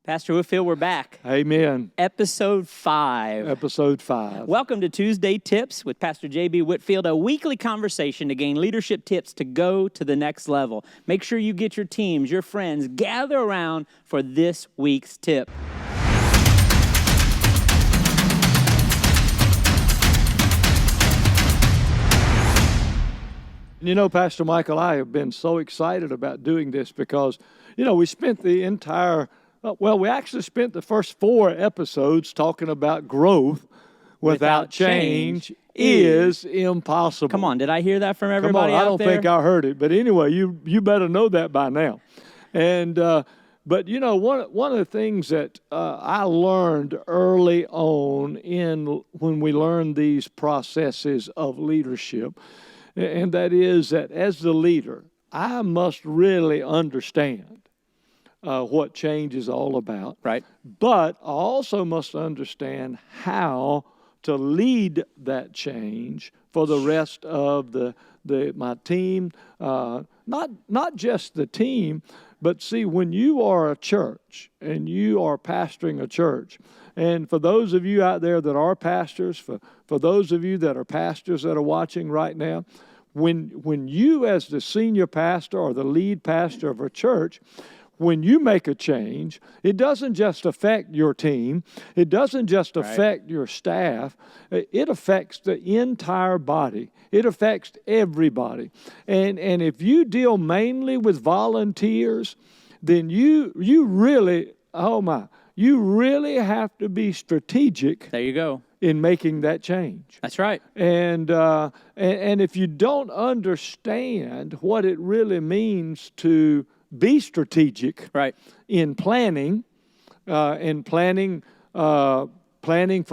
Pastor Whitfield, we're back. Amen. Episode 5. Episode 5. Welcome to Tuesday Tips with Pastor J.B. Whitfield, a weekly conversation to gain leadership tips to go to the next level. Make sure you get your teams, your friends, gather around for this week's tip. You know, Pastor Michael, I have been so excited about doing this because, we spent the entire, we actually spent the first 4 episodes talking about growth without change is impossible. Come on, did I hear that from everybody Come on, out I don't there? think I heard it. But anyway, you better know that by now. And but one of the things that I learned early on when we learned these processes of leadership, and that is that as the leader, I must really understand what change is all about. Right. But I also must understand how to lead that change for the rest of my team. Not just the team, but see, when you are a church and you are pastoring a church, and for those of you out there that are pastors, for those of you that are pastors that are watching right now, when you as the senior pastor or the lead pastor of a church, when you make a change, it doesn't just affect your team. It doesn't just affect your staff. It affects the entire body. It affects everybody. And if you deal mainly with volunteers, then you really have to be strategic. There you go. In making that change. That's right. And if you don't understand what it really means to be strategic in planning, planning for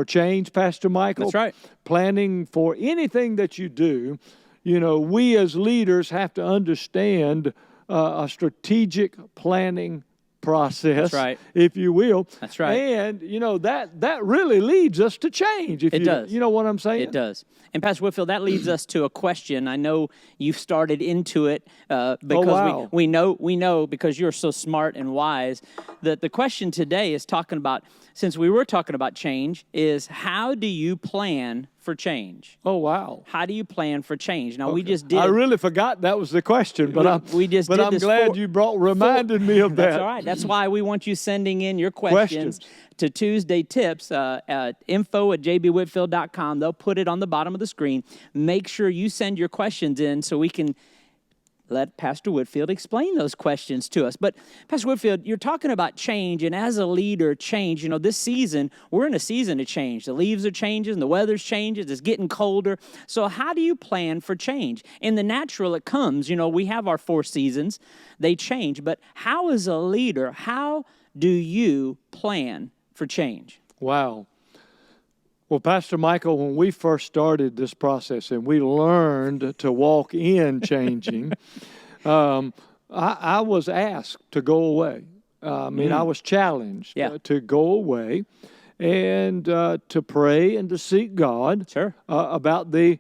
change, Pastor Michael. That's right. Planning for anything that you do, we as leaders have to understand a strategic planning process, if you will. That's right. And, that really leads us to change. It does. You know what I'm saying? It does. And Pastor Whitfield, that leads us to a question. I know you've started into it because we know because you're so smart and wise that the question today is talking about, since we were talking about change, is how do you plan for change? Oh, wow. How do you plan for change? Now, Okay. we just did. I really forgot that was the question, but I'm glad you reminded me of that. That's all right. That's why we want you sending in your questions to Tuesday Tips, info@jbwhitfield.com. They'll put it on the bottom of the screen. Make sure you send your questions in so we can let Pastor Whitfield explain those questions to us. But Pastor Whitfield, you're talking about change, and as a leader, change. This season, we're in a season of change. The leaves are changing, the weather's changing, it's getting colder. So how do you plan for change? In the natural, it comes. We have our 4 seasons. They change. But how, as a leader, how do you plan for change? Wow. Well, Pastor Michael, when we first started this process and we learned to walk in changing, I was asked to go away. I was challenged to go away and to pray and to seek God about the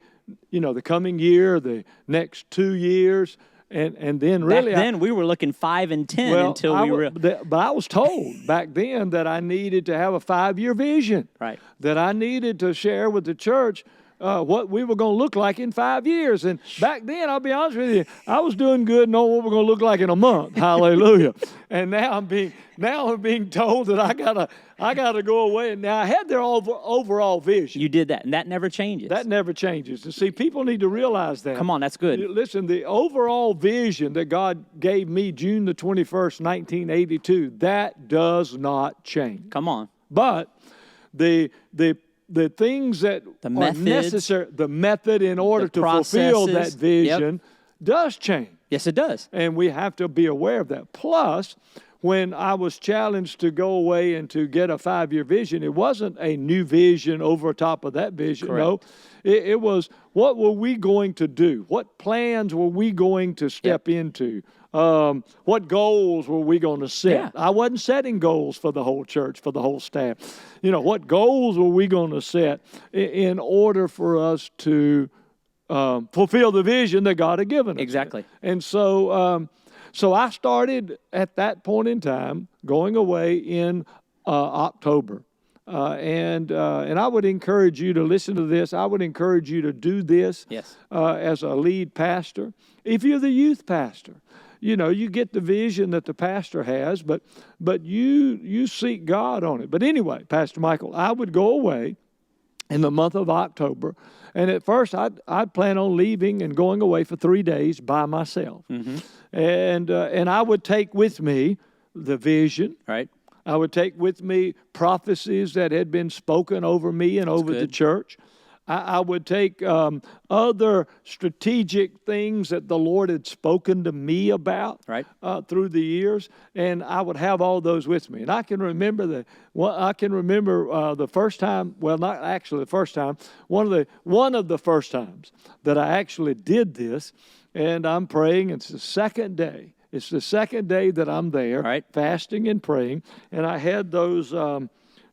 coming year, the next 2 years. And then really... Back then, we were looking 5 and 10 until we were... But I was told back then that I needed to have a 5-year vision. Right. That I needed to share with the church what we were going to look like in 5 years. And back then, I'll be honest with you, I was doing good knowing what we're going to look like in a month. Hallelujah. And now I'm being told that I gotta go away. And now I had their overall vision. You did that, and that never changes. That never changes. And see, people need to realize that. Come on, that's good. Listen, the overall vision that God gave me June the 21st, 1982, that does not change. Come on. But the things that are necessary, the method in order to fulfill that vision does change. Yes, it does. And we have to be aware of that. Plus, when I was challenged to go away and to get a 5-year vision, it wasn't a new vision over top of that vision. Correct. No, it was, what were we going to do? What plans were we going to step into? What goals were we going to set? Yeah. I wasn't setting goals for the whole church, for the whole staff. What goals were we going to set in order for us to fulfill the vision that God had given us? Exactly. And so So I started at that point in time going away in October. And I would encourage you to listen to this. I would encourage you to do this Yes. As a lead pastor. If you're the youth pastor, you get the vision that the pastor has, but you seek God on it. But anyway, Pastor Michael, I would go away in the month of October, and at first I'd plan on leaving and going away for 3 days by myself, and I would take with me the vision. Right. I would take with me prophecies that had been spoken over me and over the church. I would take other strategic things that the Lord had spoken to me about through the years, and I would have all those with me. And I can remember the first time. Well, not actually the first time. One of the first times that I actually did this, and I'm praying. It's the second day. It's the second day that I'm there, fasting and praying, and I had those.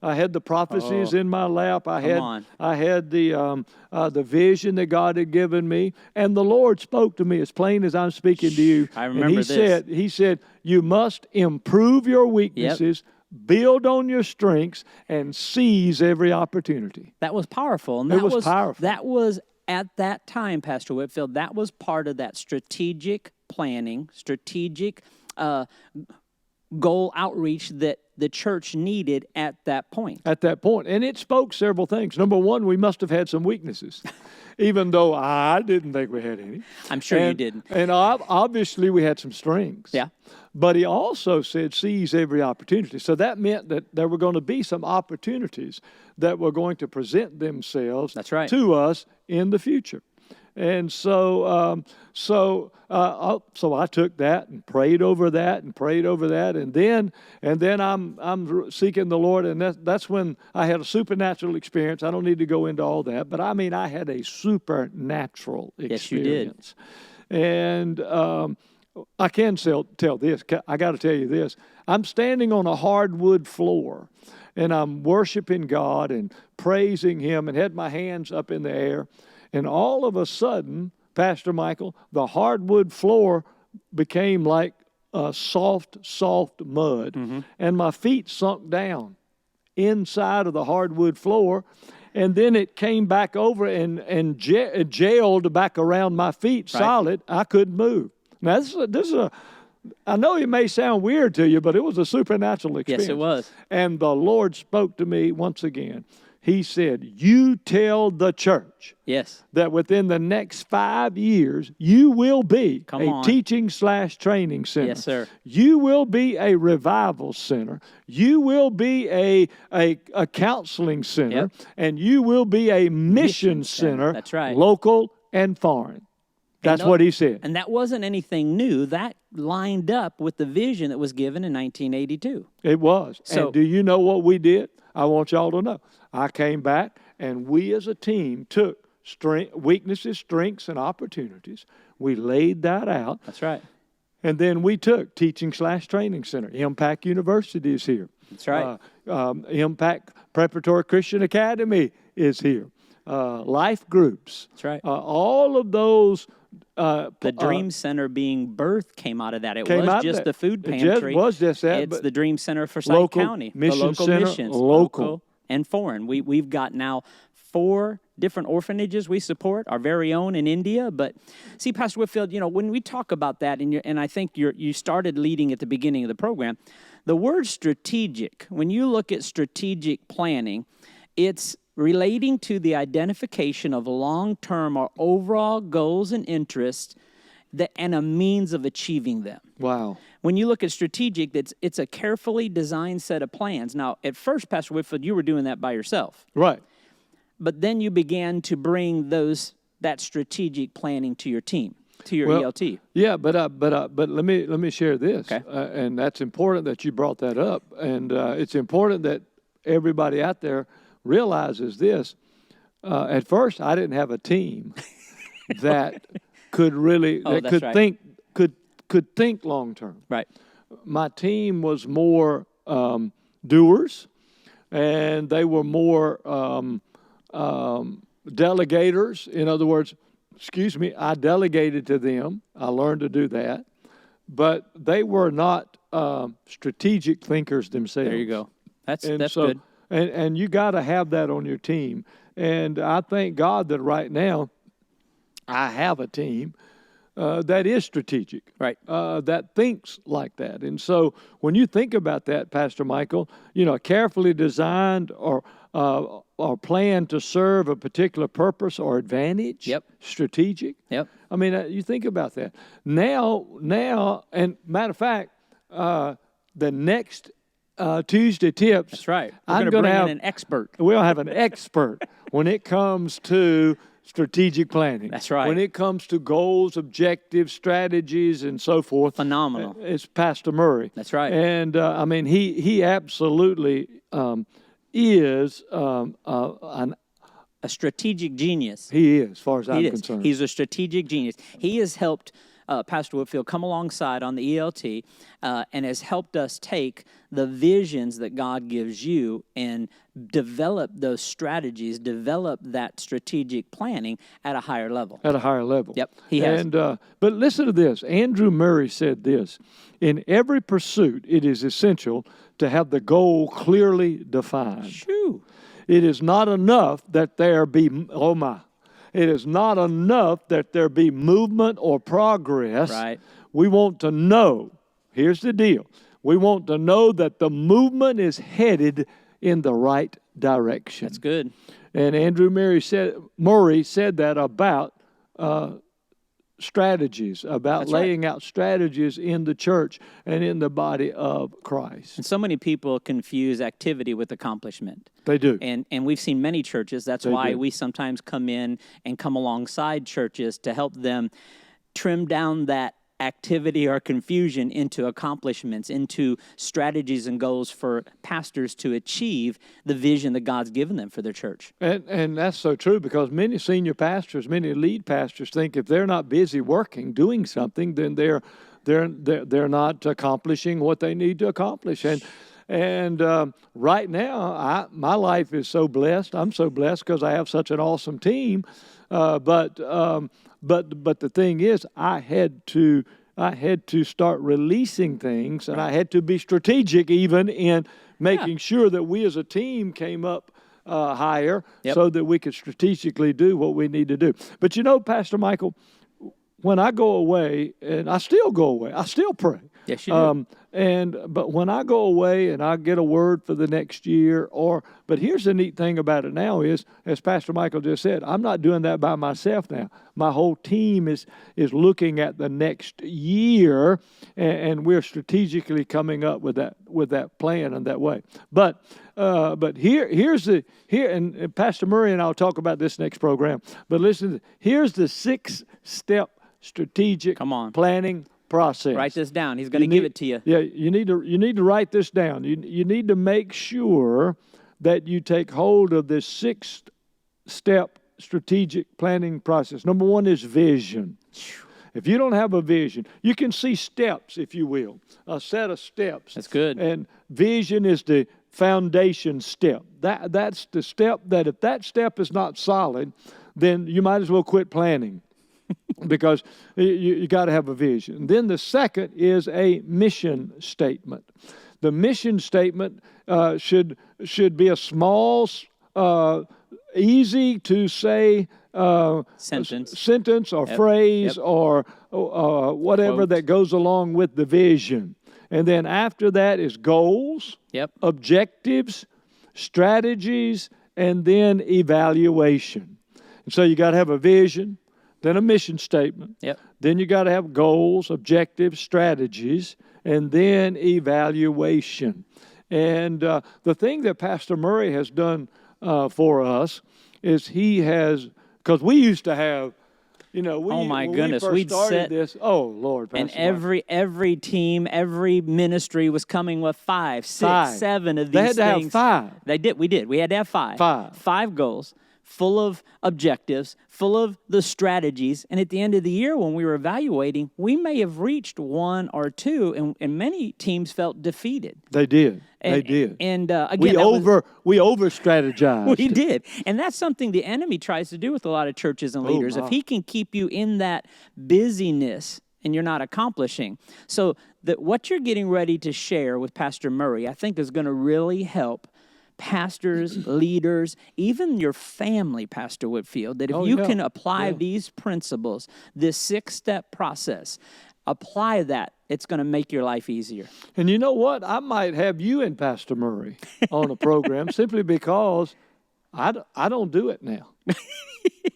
I had the prophecies in my lap. I had the vision that God had given me, and the Lord spoke to me as plain as I'm speaking to you. I remember and He said, "You must improve your weaknesses." Yep. Build on your strengths and seize every opportunity. That was powerful. And it was powerful. That was, at that time, Pastor Whitfield, that was part of that strategic planning, strategic goal outreach that the church needed at that point. At that point. And it spoke several things. Number one, we must have had some weaknesses, even though I didn't think we had any. I'm sure you didn't. And obviously we had some strengths. Yeah. But he also said, seize every opportunity. So that meant that there were going to be some opportunities that were going to present themselves to us in the future. And so I took that and prayed over that, and then I'm seeking the Lord, and that's when I had a supernatural experience. I don't need to go into all that, but I mean I had a supernatural experience. Yes, you did. And I can tell this. I got to tell you this. I'm standing on a hardwood floor, and I'm worshiping God and praising Him, and had my hands up in the air. And all of a sudden, Pastor Michael, the hardwood floor became like soft mud. And my feet sunk down inside of the hardwood floor. And then it came back over and jailed back around my feet solid. I couldn't move. Now, this is I know it may sound weird to you, but it was a supernatural experience. Yes, it was. And the Lord spoke to me once again. He said, you tell the church that within the next 5 years, you will be a teaching/training center. Yes, sir. You will be a revival center. You will be a counseling center. And you will be a mission center. That's right. Local and foreign. That's what he said. And that wasn't anything new. That lined up with the vision that was given in 1982. It was. So, and do you know what we did? I want y'all to know. I came back, and we as a team took weaknesses, strengths, and opportunities. We laid that out. That's right. And then we took teaching/training center. Impact University is here. That's right. Impact Preparatory Christian Academy is here. Life groups. That's right. All of those. The Dream Center being birthed came out of that. It was just the food pantry. It was just that. It's the Dream Center for Forsyth County. The local missions. Local and foreign. We've got now 4 different orphanages we support, our very own in India. But see, Pastor Whitfield, when we talk about that, and I think you started leading at the beginning of the program, the word strategic, when you look at strategic planning, it's relating to the identification of long-term or overall goals and interests and a means of achieving them. Wow. When you look at strategic, it's a carefully designed set of plans. Now, at first, Pastor Whitfield, you were doing that by yourself. Right. But then you began to bring that strategic planning to your team, to your ELT. Yeah, but let me share this. Okay. And that's important that you brought that up. And it's important that everybody out there realizes this. At first, I didn't have a team that could really could think long term. Right. My team was more doers, and they were more delegators. In other words, I delegated to them. I learned to do that. but they were not strategic thinkers themselves. There you go. That's So, good. And you got to have that on your team. And I thank God that right now I have a team that is strategic, Right. that thinks like that. And so when you think about that, Pastor Michael, carefully designed or planned to serve a particular purpose or advantage, Yep. strategic. Yep. I mean, you think about that. Now, and matter of fact, the next Tuesday tips. That's right. We're I'm going to going to bring have in an expert. We'll have an expert when it comes to strategic planning. That's right. When it comes to goals, objectives, strategies, and so forth. Phenomenal. It's Pastor Murray. That's right. And I mean, he absolutely is A strategic genius. he is, as far as I'm He is. concerned. He's a strategic genius. He has helped Pastor Whitfield come alongside on the ELT and has helped us take the visions that God gives you and develop those strategies, develop that strategic planning at a higher level. At a higher level. Yep, he has. And but listen to this. Andrew Murray said this: in every pursuit, it is essential to have the goal clearly defined. Shoo. It is not enough that there be, oh my, it is not enough that there be movement or progress. Right. We want to know, here's the deal, we want to know that the movement is headed in the right direction. That's good. And Andrew Murray said that about strategies, about That's right. laying out strategies in the church and in the body of Christ. And so many people confuse activity with accomplishment. They do. And we've seen many churches. That's They why do. we sometimes come in and come alongside churches to help them trim down that activity or confusion into accomplishments, into strategies and goals for pastors to achieve the vision that God's given them for their church. And that's so true, because many senior pastors, many lead pastors think if they're not busy working, doing something, then they're not accomplishing what they need to accomplish. And right now, my life is so blessed. I'm so blessed because I have such an awesome team. But the thing is, I had to start releasing things, and I had to be strategic even in making sure that we as a team came up higher, Yep. so that we could strategically do what we need to do. But Pastor Michael, when I go away, and I still go away, I still pray. Yes, you do. But when I go away and I get a word for the next year, but here's the neat thing about it now is, as Pastor Michael just said, I'm not doing that by myself now. My whole team is looking at the next year, and we're strategically coming up with that plan in that way. But here's and Pastor Murray and I'll talk about this next program. But listen, here's the 6-step strategic planning process. Write this down. He's going to give it to you. Yeah, you need to write this down. You need to make sure that you take hold of this 6-step strategic planning process. Number 1 is vision. If you don't have a vision, you can see steps, if you will, a set of steps. That's good. And vision is the foundation step. That's the step that if that step is not solid, then you might as well quit planning. Because you got to have a vision. Then the second is a mission statement. The mission statement should be a small, easy to say sentence or phrase or whatever Quote. that goes along with the vision. And then after that is goals, objectives, strategies, and then evaluation. And so you got to have a vision, then a mission statement. Then you got to have goals, objectives, strategies, and then evaluation. And the thing that Pastor Murray has done for us is he has, because we used to have, oh my goodness, we'd started this. Oh Lord, Pastor and every team, every ministry was coming with 5, 6, 7 of these things. They had to have 5. They did. We did. We had to have 5. 5 goals, full of objectives, full of the strategies. And at the end of the year, when we were evaluating, we may have reached 1 or 2, and many teams felt defeated. They did. And, they did. And again, we over strategized. We did. And that's something the enemy tries to do with a lot of churches and leaders. If he can keep you in that busyness and you're not accomplishing. So what you're getting ready to share with Pastor Murray, I think is going to really help pastors, leaders, even your family, Pastor Whitfield, that if you can apply these principles, this 6-step process, apply that, it's going to make your life easier. And you know what? I might have you and Pastor Murray on a program simply because I don't do it now.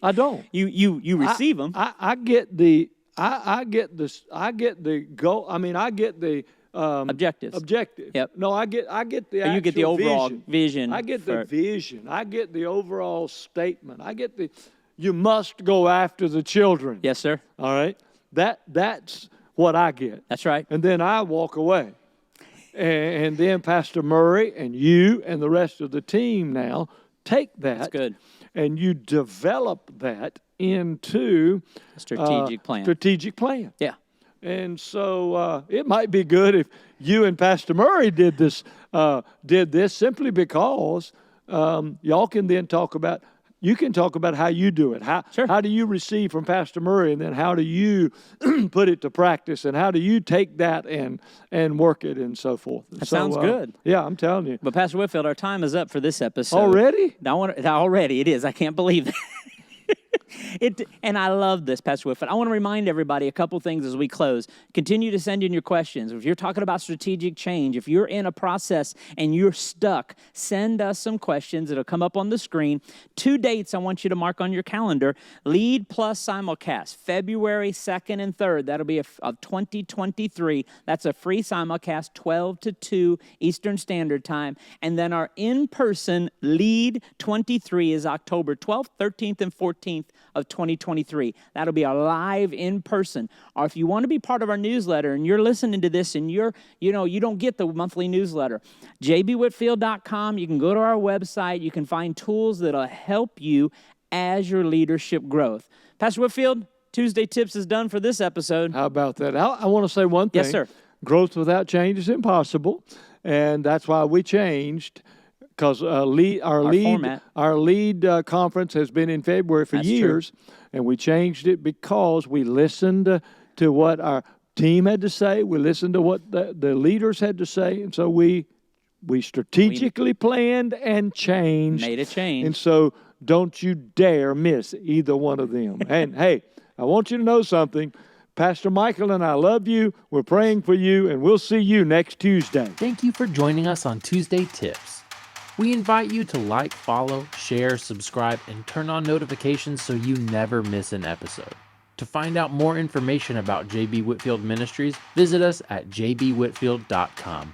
I don't. You receive them. I get the goal. I mean, I get the objective. Yep. No, I get the actual you get the overall vision. I get the vision. I get the overall statement. I get you must go after the children. Yes, sir. All right. That's what I get. That's right. And then I walk away. And then Pastor Murray and you and the rest of the team now take that. That's good. And you develop that into a strategic plan. Strategic plan. Yeah. And so it might be good if you and Pastor Murray did this simply because y'all can then talk about. You can talk about how you do it. How do you receive from Pastor Murray, and then how do you put it to practice, and how do you take that and work it and so forth. That sounds good. Yeah, I'm telling you. But Pastor Whitfield, our time is up for this episode. Already? Already it is. I can't believe that. And I love this, Pastor Whitfield. I want to remind everybody a couple things as we close. Continue to send in your questions. If you're talking about strategic change, if you're in a process and you're stuck, send us some questions. It'll come up on the screen. 2 dates I want you to mark on your calendar. Lead Plus Simulcast, February 2nd and 3rd. That'll be of 2023. That's a free simulcast, 12 to 2 Eastern Standard Time. And then our in-person Lead 23 is October 12th, 13th, and 14th of 2023. That'll be a live in person. Or if you want to be part of our newsletter and you're listening to this and you don't get the monthly newsletter, jbwhitfield.com, you can go to our website, you can find tools that'll help you as your leadership growth. Pastor Whitfield, Tuesday Tips is done for this episode. How about that? I want to say one thing. Yes, sir. Growth without change is impossible, and that's why we changed. Because our lead conference has been in February for years, and we changed it because we listened to what our team had to say. We listened to what the leaders had to say, and so we strategically planned and changed. Made a change. And so don't you dare miss either one of them. And hey, I want you to know something. Pastor Michael and I love you. We're praying for you, and we'll see you next Tuesday. Thank you for joining us on Tuesday Tips. We invite you to like, follow, share, subscribe, and turn on notifications so you never miss an episode. To find out more information about JB Whitfield Ministries, visit us at jbwhitfield.com.